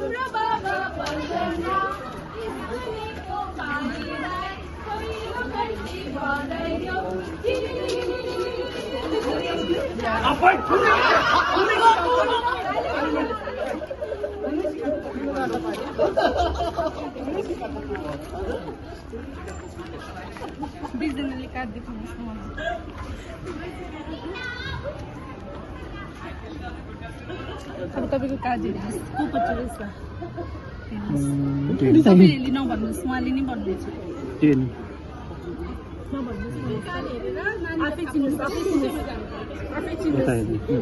हाम्रा बाबा पन्ध्रमा इस्कुलीको पानीलाई पहिलो घन्टी बजाइयो बिजनले काट्दै खानुहोस् न अब तपाईँको काज हेर्नुहोस् को को रहेछ तपाईँले नभन्नुहोस् उहाँले नै भन्नुहुन्छ आफै चिन्नुहोस् आफै चिन्नुहोस्